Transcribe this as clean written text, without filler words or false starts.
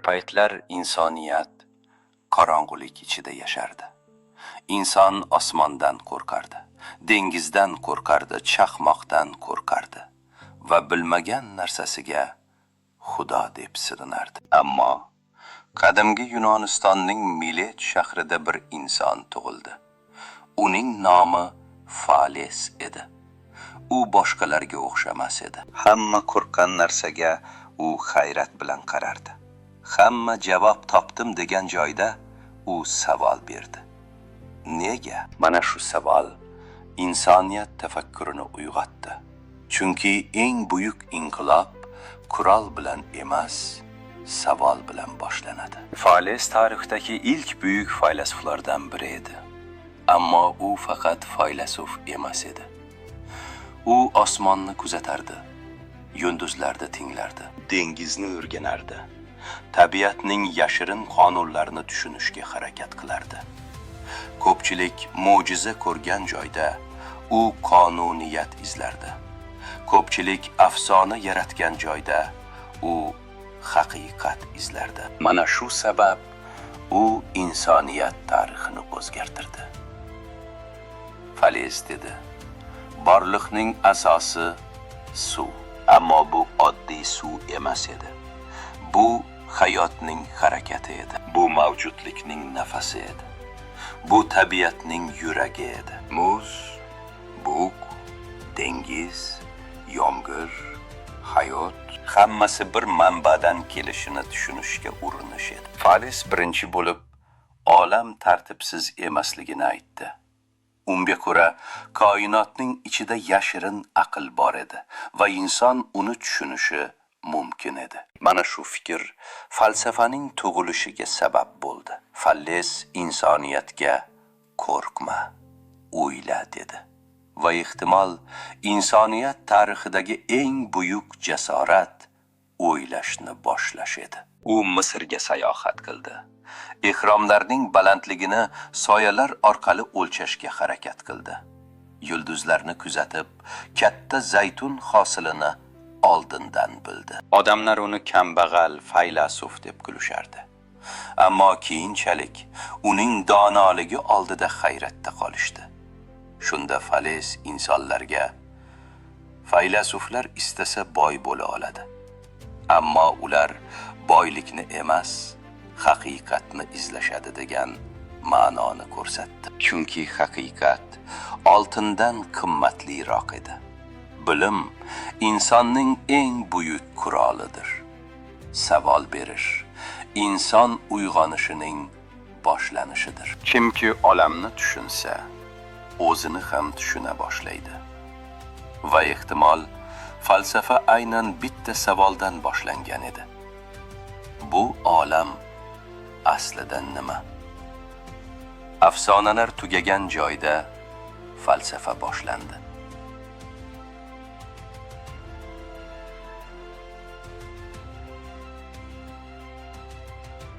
paytlar insoniyat qorong'ulik ichida yashardi. Inson osmondan qo'rqardi, dengizdan qo'rqardi, chaqmoqdan qo'rqardi va bilmagan narsasiga Xudo deb sig'inardi. Ammo qadimgi Yunonistonning Milet shahrida bir inson tug'ildi. Uning nomi Fales edi. U boshqalarga o'xshamas edi. Hamma qo'rqqan narsaga u hayrat bilan qarardi. Hamma javob topdim degan joyda u savol berdi. Nega? Mana shu savol insoniyat tafakkurini uyg'otdi. Chunki eng buyuk inqilob qurol bilan emas, savol bilan boshlanadi. Fales tarixdagi ilk buyuk faylasuflardan biri edi. Ammo u faqat faylasuf emas edi. U osmonni kuzatardi, yulduzlarni tinglardi, dengizni o'rganardi, tabiatning yashirin qonunlarini tushunishga harakat qilardi. Ko'pchilik mo'jiza ko'rgan joyda u qonuniyat izlardi. Ko'pchilik afsona yaratgan joyda u haqiqat izlardi. Mana shu sabab u insoniyat tarixini o'zgartirdi. Fales dedi: borliqning asosi suv, ammo bu oddiy suv emas edi. Bu hayotning harakati edi. Bu mavjudlikning nafasi edi. Bu tabiatning yuragi edi. Muz, bug', dengiz, yomg'ir, hayot hammasi bir manbadan kelishini tushunishga urinish edi. Fales birinchi bo'lib olam tartibsiz emasligini aytdi. Unga ko'ra koinotning ichida yashirin aql bor edi va inson uni tushunishi mumkin edi. Mana shu fikr falsafaning tug'ilishiga sabab bo'ldi. Fales insoniyatga qo'rqma, o'yla dedi. Va ehtimol insoniyat tarixidagi eng buyuk jasorat o'ylashni boshlash edi. U Misrga sayohat qildi. Ehromlarning balandligini soyalar orqali o'lchashga harakat qildi. Yulduzlarni kuzatib, katta zaytun hosilini oldindan bildi. Odamlar uni kambag'al faylasuf deb kulishardi. Ammo keyinchalik uning donoligi oldida hayratda qolishdi. Shunda Fales insonlarga: faylasuflar istasa boy bo'la oladi. Ammo ular boylikni emas, haqiqatni izlashadi degan ma'noni ko'rsatdi. Chunki haqiqat oltindan qimmatliroq edi. Bilim insonning eng buyuk qurolidir. Savol berish inson uyg'onishining boshlanishidir. Kimki olamni tushunsa, o'zini ham tushuna boshlaydi. Va ehtimol falsafa aynan bitta savoldan boshlangan edi. Bu olam aslida nima? Afsonalar tugagan joyda falsafa boshlandi.